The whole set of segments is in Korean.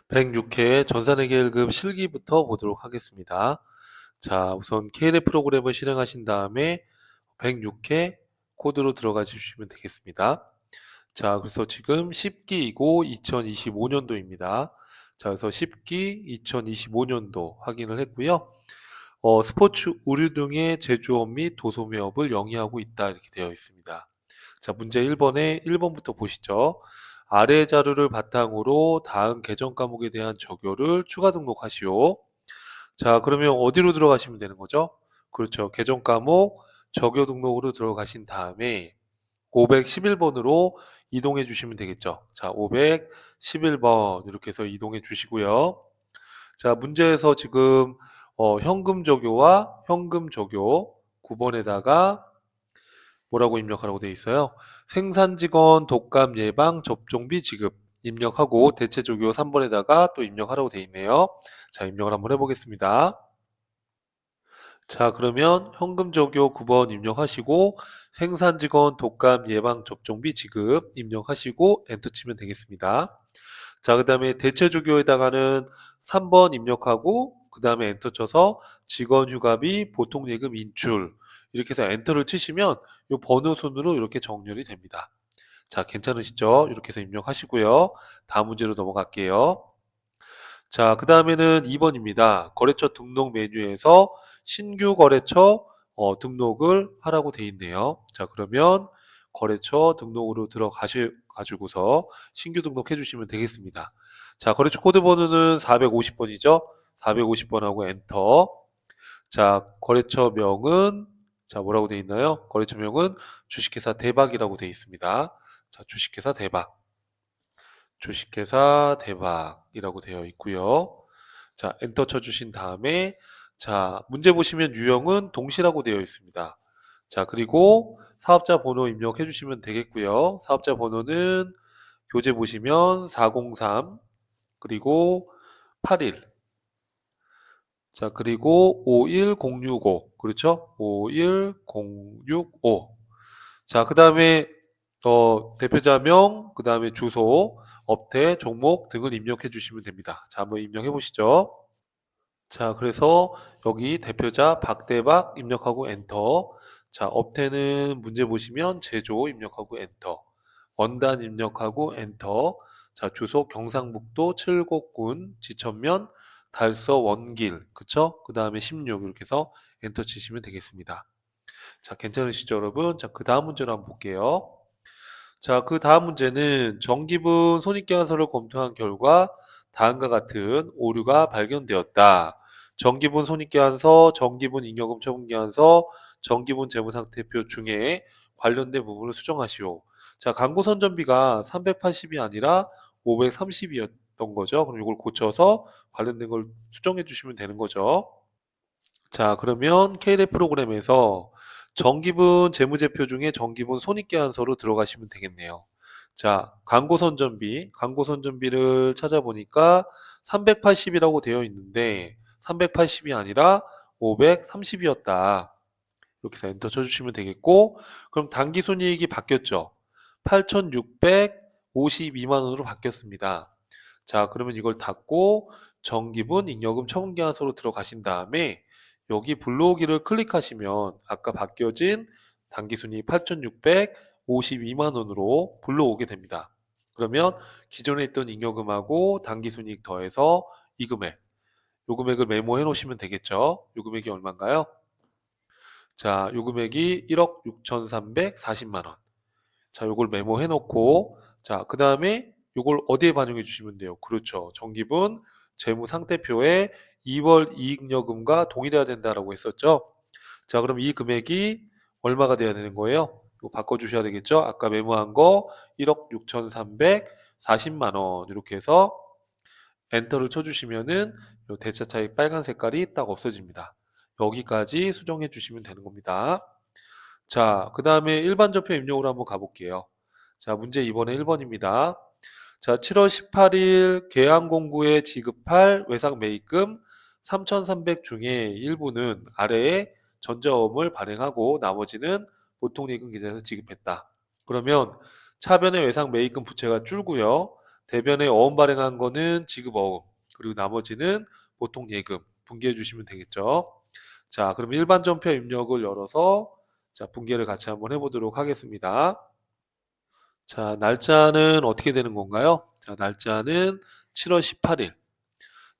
106회 전산회계일급 실기부터 보도록 하겠습니다. 자, 우선 KLA 프로그램을 실행하신 다음에 106회 코드로 들어가 주시면 되겠습니다. 자, 그래서 지금 10기이고 2025년도입니다. 자, 그래서 10기 2025년도 확인을 했고요. 스포츠 의류 등의 제조업 및 도소매업을 영위하고 있다 이렇게 되어 있습니다. 자, 문제 1번에 1번부터 보시죠. 아래 자료를 바탕으로 다음 개정 과목에 대한 적요를 추가 등록하시오. 자, 그러면 어디로 들어가시면 되는 거죠? 그렇죠. 개정 과목 적요 등록으로 들어가신 다음에 511번으로 이동해 주시면 되겠죠. 자, 511번 이렇게 해서 이동해 주시고요. 자, 문제에서 지금 현금 적요와 현금 적요 9번에다가 뭐라고 입력하라고 되어 있어요? 생산직원 독감 예방 접종비 지급 입력하고 대체 적요 3번에다가 또 입력하라고 되어 있네요. 자, 입력을 한번 해보겠습니다. 자, 그러면 현금 적요 9번 입력하시고 생산직원 독감 예방 접종비 지급 입력하시고 엔터 치면 되겠습니다. 자, 그 다음에 대체 적요에다가는 3번 입력하고 그 다음에 엔터 쳐서 직원 휴가비 보통 예금 인출 이렇게 해서 엔터를 치시면 이 번호 순으로 이렇게 정렬이 됩니다. 자, 괜찮으시죠? 이렇게 해서 입력하시고요. 다음 문제로 넘어갈게요. 자, 그 다음에는 2번입니다. 거래처 등록 메뉴에서 신규 거래처 등록을 하라고 돼 있네요. 자, 그러면 거래처 등록으로 들어가셔가지고서 신규 등록해 주시면 되겠습니다. 자, 거래처 코드 번호는 450번이죠. 450번하고 엔터. 자, 거래처 명은 자, 뭐라고 돼 있나요? 거래처 명은 주식회사 대박이라고 돼 있습니다. 자, 주식회사 대박. 주식회사 대박이라고 되어 있고요. 자, 엔터 쳐주신 다음에 자, 문제 보시면 유형은 동시라고 되어 있습니다. 자, 그리고 사업자 번호 입력해 주시면 되겠고요. 사업자 번호는 교재 보시면 403 그리고 81 자, 그리고 51065 그렇죠? 51065 자, 그 다음에 대표자명, 그 다음에 주소, 업태, 종목 등을 입력해 주시면 됩니다. 자, 한번 입력해 보시죠. 자, 그래서 여기 대표자 박대박 입력하고 엔터. 자, 업태는 문제 보시면 제조 입력하고 엔터. 원단 입력하고 엔터. 자, 주소 경상북도 칠곡군 지천면 달서 원길. 그쵸? 그 다음에 16 이렇게 해서 엔터 치시면 되겠습니다. 자, 괜찮으시죠, 여러분? 자, 그 다음 문제로 한번 볼게요. 자, 그 다음 문제는 정기분 손익계산서를 검토한 결과 다음과 같은 오류가 발견되었다. 정기분 손익계산서, 정기분 잉여금 처분계산서, 정기분 재무상태표 중에 관련된 부분을 수정하시오. 자, 광고 선전비가 380이 아니라 530이었던 거죠. 그럼 이걸 고쳐서 관련된 걸 수정해 주시면 되는 거죠. 자, 그러면 KDE 프로그램에서 정기분 재무제표 중에 정기분 손익계산서로 들어가시면 되겠네요. 자, 광고 선전비를 찾아보니까 380이라고 되어 있는데 380이 아니라 530이었다. 이렇게 해서 엔터 쳐주시면 되겠고, 그럼 당기순이익이 바뀌었죠. 8,652만 원으로 바뀌었습니다. 자, 그러면 이걸 닫고 정기분 잉여금 처분계산서로 들어가신 다음에 여기 불러오기를 클릭하시면 아까 바뀌어진 당기순이익 8,652만 원으로 불러오게 됩니다. 그러면 기존에 있던 잉여금하고 당기순이익 더해서 이 금액, 요 금액을 메모해 놓으시면 되겠죠. 요 금액이 얼마인가요? 자, 요 금액이 1억 6,340만 원. 자, 요걸 메모해 놓고 자, 그 다음에 요걸 어디에 반영해 주시면 돼요? 그렇죠. 정기분 재무상태표에 2월 이익여금과 동일해야 된다라고 했었죠. 자, 그럼 이 금액이 얼마가 돼야 되는 거예요? 이거 바꿔주셔야 되겠죠? 아까 메모한 거 1억 6,340만 원 이렇게 해서 엔터를 쳐주시면은 요 대차 차익 빨간 색깔이 딱 없어집니다. 여기까지 수정해 주시면 되는 겁니다. 자, 그 다음에 일반 접표 입력으로 한번 가볼게요. 자, 문제 이번에 1번입니다. 자, 7월 18일 계양공구에 지급할 외상 매입금 3,300 중에 일부는 아래에 전자음을 발행하고 나머지는 보통 예금 계좌에서 지급했다. 그러면 차변의 외상 매입금 부채가 줄고요. 대변에 어음 발행한 거는 지급어음, 그리고 나머지는 보통 예금 분개해 주시면 되겠죠. 자, 그럼 일반 전표 입력을 열어서 자, 분개를 같이 한번 해보도록 하겠습니다. 자, 날짜는 어떻게 되는 건가요? 자, 날짜는 7월 18일.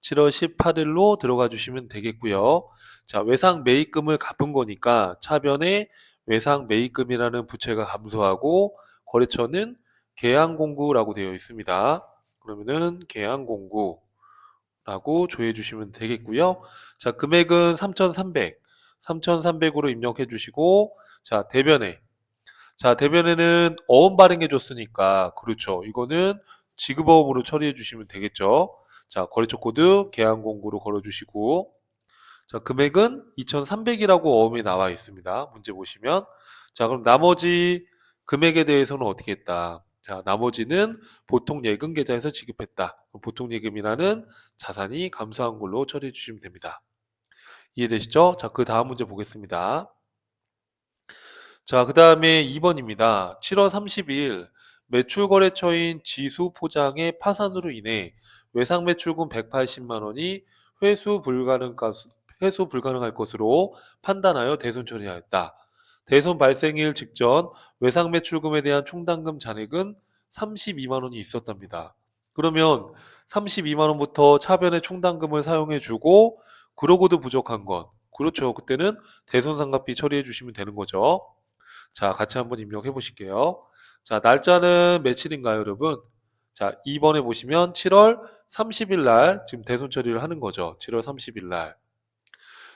7월 18일로 들어가 주시면 되겠고요. 자, 외상 매입금을 갚은 거니까 차변에 외상 매입금이라는 부채가 감소하고 거래처는 계양공구라고 되어 있습니다. 그러면은 계양공구라고 조회해 주시면 되겠고요. 자, 금액은 3,300. 3,300으로 입력해 주시고 자, 대변에는 어음 발행해 줬으니까 그렇죠. 이거는 지급어음으로 처리해 주시면 되겠죠. 자, 거래처 코드 계양공구로 걸어 주시고 자, 금액은 2,300이라고 어음에 나와 있습니다. 문제 보시면 자, 그럼 나머지 금액에 대해서는 어떻게 했다? 자, 나머지는 보통 예금 계좌에서 지급했다. 보통 예금이라는 자산이 감소한 걸로 처리해 주시면 됩니다. 이해되시죠? 자, 그 다음 문제 보겠습니다. 자, 그 다음에 2번입니다. 7월 30일 매출 거래처인 지수 포장의 파산으로 인해 외상 매출금 180만 원이 회수 불가능할 것으로 판단하여 대손 처리하였다. 대손 발생일 직전 외상 매출금에 대한 충당금 잔액은 32만 원이 있었답니다. 그러면 32만 원부터 차변의 충당금을 사용해 주고 그러고도 부족한 건 그렇죠. 그때는 대손상각비 처리해 주시면 되는 거죠. 자, 같이 한번 입력해 보실게요. 자, 날짜는 며칠인가요, 여러분? 자, 2번에 보시면 7월 30일 날 지금 대손 처리를 하는 거죠. 7월 30일 날.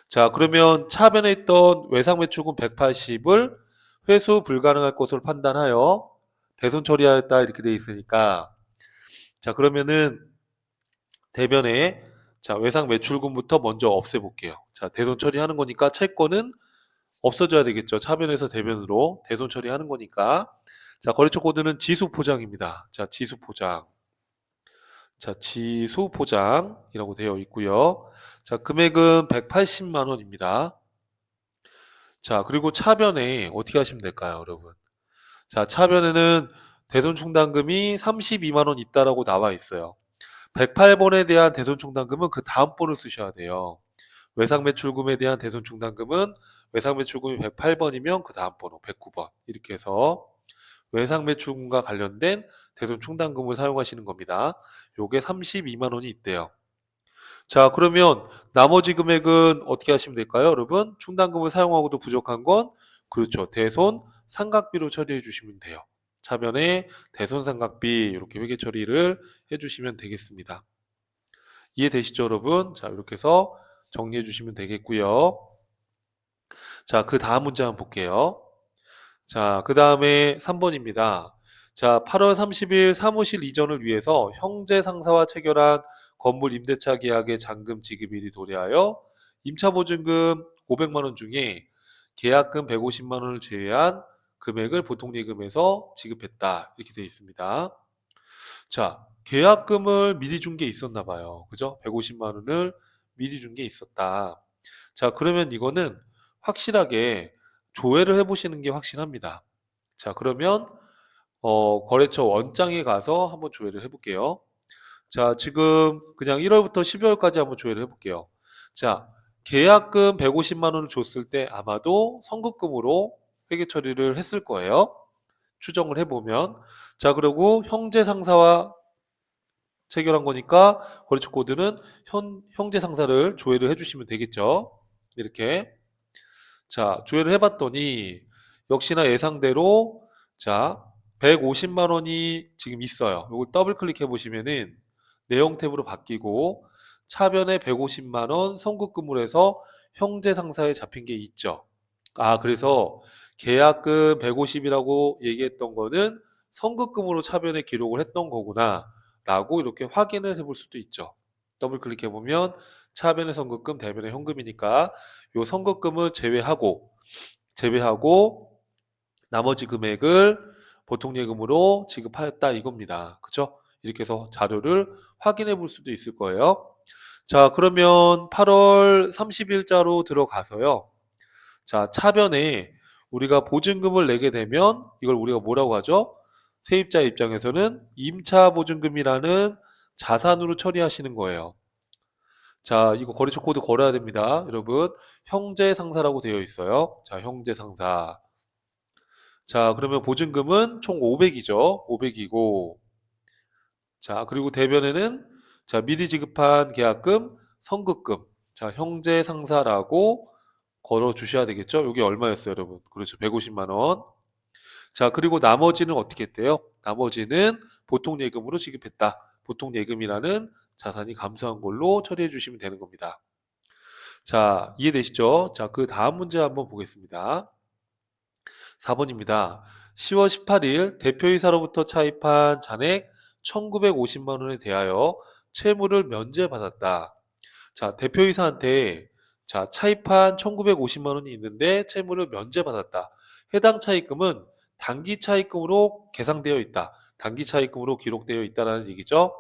자, 그러면 차변에 있던 외상 매출금 180을 회수 불가능할 것으로 판단하여 대손 처리하였다 이렇게 돼 있으니까 자, 그러면은 대변에 자, 외상 매출금부터 먼저 없애 볼게요. 자, 대손 처리하는 거니까 채권은 없어져야 되겠죠. 차변에서 대변으로 대손 처리하는 거니까. 자, 거래처 코드는 지수 포장입니다. 자, 지수 포장. 자, 지수 포장이라고 되어 있고요. 자, 금액은 180만 원입니다. 자, 그리고 차변에 어떻게 하시면 될까요, 여러분? 자, 차변에는 대손 충당금이 32만 원 있다라고 나와 있어요. 108번에 대한 대손 충당금은 그 다음 번을 쓰셔야 돼요. 외상 매출금에 대한 대손 충당금은 외상 매출금이 108번이면 그 다음 번호 109번 이렇게 해서 외상 매출금과 관련된 대손 충당금을 사용하시는 겁니다. 요게 32만 원이 있대요. 자, 그러면 나머지 금액은 어떻게 하시면 될까요, 여러분? 충당금을 사용하고도 부족한 건 그렇죠. 대손 상각비로 처리해 주시면 돼요. 차변에 대손 상각비 이렇게 회계 처리를 해 주시면 되겠습니다. 이해되시죠, 여러분? 자, 이렇게 해서 정리해 주시면 되겠고요. 자, 그 다음 문제 한번 볼게요. 자, 그 다음에 3번입니다. 자, 8월 30일 사무실 이전을 위해서 형제 상사와 체결한 건물 임대차 계약의 잔금 지급일이 도래하여 임차 보증금 500만 원 중에 계약금 150만 원을 제외한 금액을 보통예금에서 지급했다. 이렇게 되어 있습니다. 자, 계약금을 미리 준 게 있었나 봐요. 그죠? 150만 원을 미리 준 게 있었다. 자, 그러면 이거는 확실하게 조회를 해보시는 게 확실합니다. 자, 그러면 거래처 원장에 가서 한번 조회를 해볼게요. 자, 지금 그냥 1월부터 12월까지 한번 조회를 해볼게요. 자, 계약금 150만 원을 줬을 때 아마도 선급금으로 회계 처리를 했을 거예요. 추정을 해보면. 자, 그리고 형제 상사와 체결한 거니까 거래처 코드는 형제 상사를 조회를 해주시면 되겠죠. 이렇게. 자, 조회를 해봤더니 역시나 예상대로 자, 150만 원이 지금 있어요. 이걸 더블 클릭해 보시면은 내용 탭으로 바뀌고 차변에 150만 원 선급금으로 해서 형제 상사에 잡힌 게 있죠. 아, 그래서 계약금 150이라고 얘기했던 거는 선급금으로 차변에 기록을 했던 거구나 라고 이렇게 확인을 해볼 수도 있죠. 더블 클릭해 보면 차변의 선급금, 대변의 현금이니까 요 선급금을 제외하고 나머지 금액을 보통예금으로 지급하였다 이겁니다. 그쵸? 이렇게 해서 자료를 확인해 볼 수도 있을 거예요. 자, 그러면 8월 30일자로 들어가서요. 자, 차변에 우리가 보증금을 내게 되면 이걸 우리가 뭐라고 하죠? 세입자 입장에서는 임차보증금이라는 자산으로 처리하시는 거예요. 자, 이거 거래처 코드 걸어야 됩니다. 여러분, 형제상사라고 되어 있어요. 자, 형제상사. 자, 그러면 보증금은 총 500이죠. 500이고, 자, 그리고 대변에는 자, 미리 지급한 계약금, 선급금. 자, 형제상사라고 걸어 주셔야 되겠죠? 이게 얼마였어요, 여러분? 그렇죠. 150만 원. 자, 그리고 나머지는 어떻게 했대요? 나머지는 보통 예금으로 지급했다. 보통 예금이라는 자산이 감소한 걸로 처리해 주시면 되는 겁니다. 자, 이해되시죠? 자, 그 다음 문제 한번 보겠습니다. 4번입니다. 10월 18일 대표이사로부터 차입한 잔액 1950만 원에 대하여 채무를 면제받았다. 자, 대표이사한테 자, 차입한 1950만 원이 있는데 채무를 면제받았다. 해당 차입금은 단기 차입금으로 계상되어 있다. 단기 차입금으로 기록되어 있다는 얘기죠.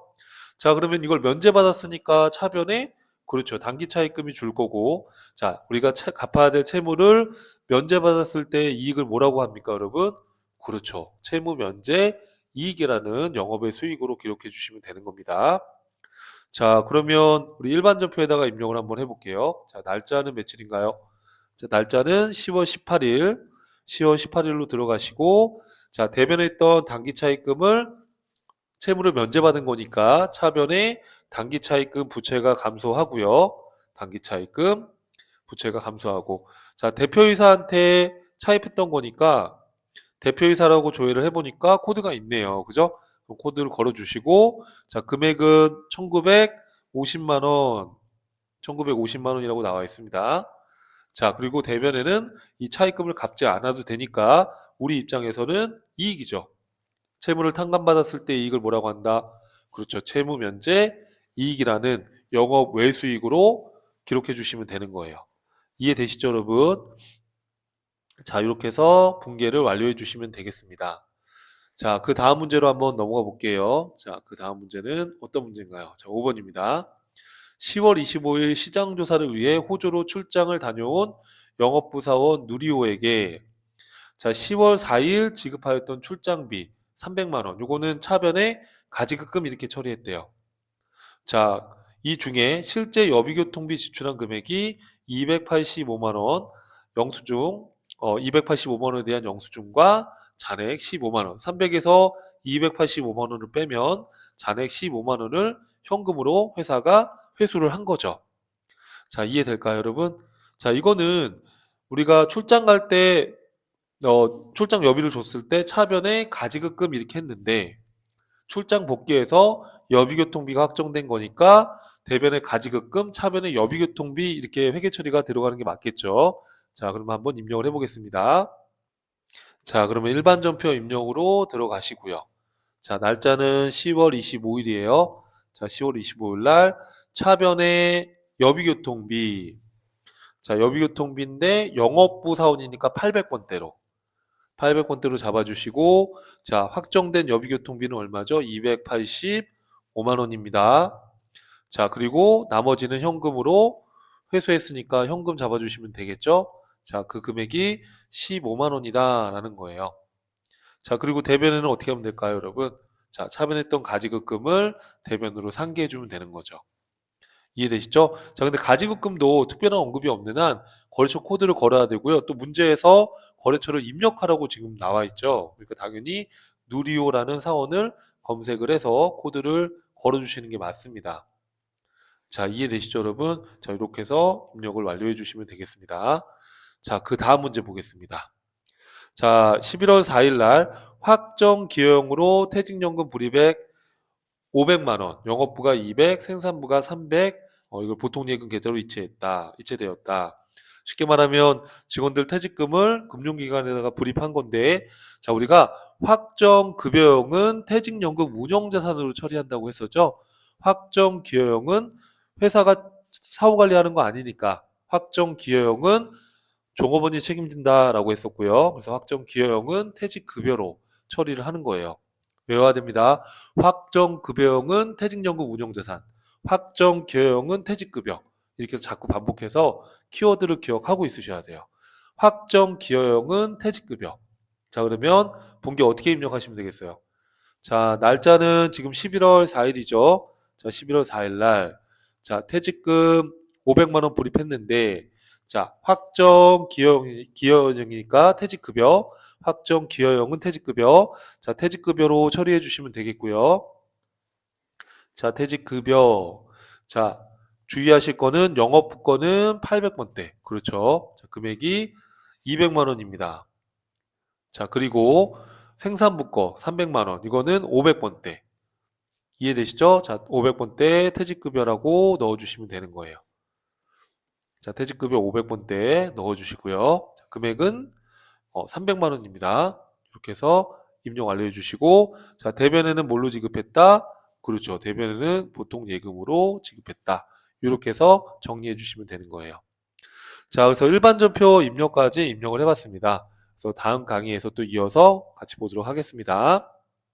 자, 그러면 이걸 면제받았으니까 차변에 그렇죠. 단기 차입금이 줄 거고, 자, 우리가 갚아야 될 채무를 면제받았을 때 이익을 뭐라고 합니까, 여러분? 그렇죠. 채무 면제 이익이라는 영업의 수익으로 기록해 주시면 되는 겁니다. 자, 그러면 우리 일반전표에다가 입력을 한번 해볼게요. 자, 날짜는 며칠인가요? 자, 날짜는 10월 18일, 10월 18일로 들어가시고, 자, 대변에 있던 단기 차입금을 채무를 면제받은 거니까 차변에 단기 차입금 부채가 감소하고요. 단기 차입금 부채가 감소하고, 자, 대표이사한테 차입했던 거니까 대표이사라고 조회를 해보니까 코드가 있네요. 그죠? 그럼 코드를 걸어주시고, 자, 금액은 1950만 원, 1950만 원이라고 나와 있습니다. 자, 그리고 대변에는 이 차입금을 갚지 않아도 되니까 우리 입장에서는 이익이죠. 채무를 탕감받았을 때 이익을 뭐라고 한다? 그렇죠. 채무 면제 이익이라는 영업 외수익으로 기록해 주시면 되는 거예요. 이해되시죠, 여러분? 자, 이렇게 해서 분계를 완료해 주시면 되겠습니다. 자, 그 다음 문제로 한번 넘어가 볼게요. 자, 그 다음 문제는 어떤 문제인가요? 자, 5번입니다. 10월 25일 시장 조사를 위해 호주로 출장을 다녀온 영업부 사원 누리호에게 자, 10월 4일 지급하였던 출장비 300만 원. 요거는 차변에 가지급금 이렇게 처리했대요. 자, 이 중에 실제 여비교통비 지출한 금액이 285만 원, 영수증 285만 원에 대한 영수증과 잔액 15만 원, 300에서 285만 원을 빼면 잔액 15만 원을 현금으로 회사가 회수를 한 거죠. 자, 이해될까요, 여러분? 자, 이거는 우리가 출장 갈 때 출장 여비를 줬을 때 차변에 가지급금 이렇게 했는데 출장 복귀해서 여비교통비가 확정된 거니까 대변에 가지급금, 차변에 여비교통비 이렇게 회계 처리가 들어가는 게 맞겠죠. 자, 그러면 한번 입력을 해보겠습니다. 자, 그러면 일반 전표 입력으로 들어가시고요. 자, 날짜는 10월 25일이에요. 자, 10월 25일 날 차변에 여비교통비. 자, 여비교통비인데 영업부 사원이니까 800건대로. 800건대로 잡아주시고, 자, 확정된 여비교통비는 얼마죠? 285만 원입니다. 자, 그리고 나머지는 현금으로 회수했으니까 현금 잡아주시면 되겠죠? 자, 그 금액이 15만 원이다 라는 거예요. 자, 그리고 대변에는 어떻게 하면 될까요, 여러분? 자, 차변했던 가지급금을 대변으로 상기해주면 되는 거죠. 이해되시죠? 자, 근데 가지급금도 특별한 언급이 없는 한 거래처 코드를 걸어야 되고요. 또 문제에서 거래처를 입력하라고 지금 나와 있죠. 그러니까 당연히 누리호라는 사원을 검색을 해서 코드를 걸어주시는 게 맞습니다. 자, 이해되시죠, 여러분? 자, 이렇게 해서 입력을 완료해 주시면 되겠습니다. 자, 그 다음 문제 보겠습니다. 자, 11월 4일 날 확정 기여형으로 퇴직연금 불입액 500만 원, 영업부가 200, 생산부가 300, 이걸 보통예금 계좌로 이체되었다. 쉽게 말하면 직원들 퇴직금을 금융기관에다가 불입한 건데, 자, 우리가 확정급여형은 퇴직연금 운영자산으로 처리한다고 했었죠. 확정기여형은 회사가 사후관리하는 거 아니니까 확정기여형은 종업원이 책임진다라고 했었고요. 그래서 확정기여형은 퇴직급여로 처리를 하는 거예요. 외워야 됩니다. 확정급여형은 퇴직연금 운용자산, 확정기여형은 퇴직급여. 이렇게 해서 자꾸 반복해서 키워드를 기억하고 있으셔야 돼요. 확정기여형은 퇴직급여. 자, 그러면 분기 어떻게 입력하시면 되겠어요? 자, 날짜는 지금 11월 4일이죠. 자, 11월 4일 날. 자, 퇴직금 500만 원 불입했는데, 자, 확정 기여형이니까 퇴직급여, 확정 기여형은 퇴직급여. 자, 퇴직급여로 처리해 주시면 되겠고요. 자, 퇴직급여. 자, 주의하실 거는 영업부권은 800번대. 그렇죠. 자, 금액이 200만 원입니다. 자, 그리고 생산부권 300만 원. 이거는 500번대. 이해되시죠? 자, 500번대 퇴직급여라고 넣어주시면 되는 거예요. 자, 퇴직급여 500번대 넣어주시고요. 자, 금액은 300만 원입니다. 이렇게 해서 입력 완료해 주시고, 자, 대변에는 뭘로 지급했다? 그렇죠. 대변에는 보통 예금으로 지급했다. 이렇게 해서 정리해 주시면 되는 거예요. 자, 그래서 일반전표 입력까지 입력을 해봤습니다. 그래서 다음 강의에서 또 이어서 같이 보도록 하겠습니다.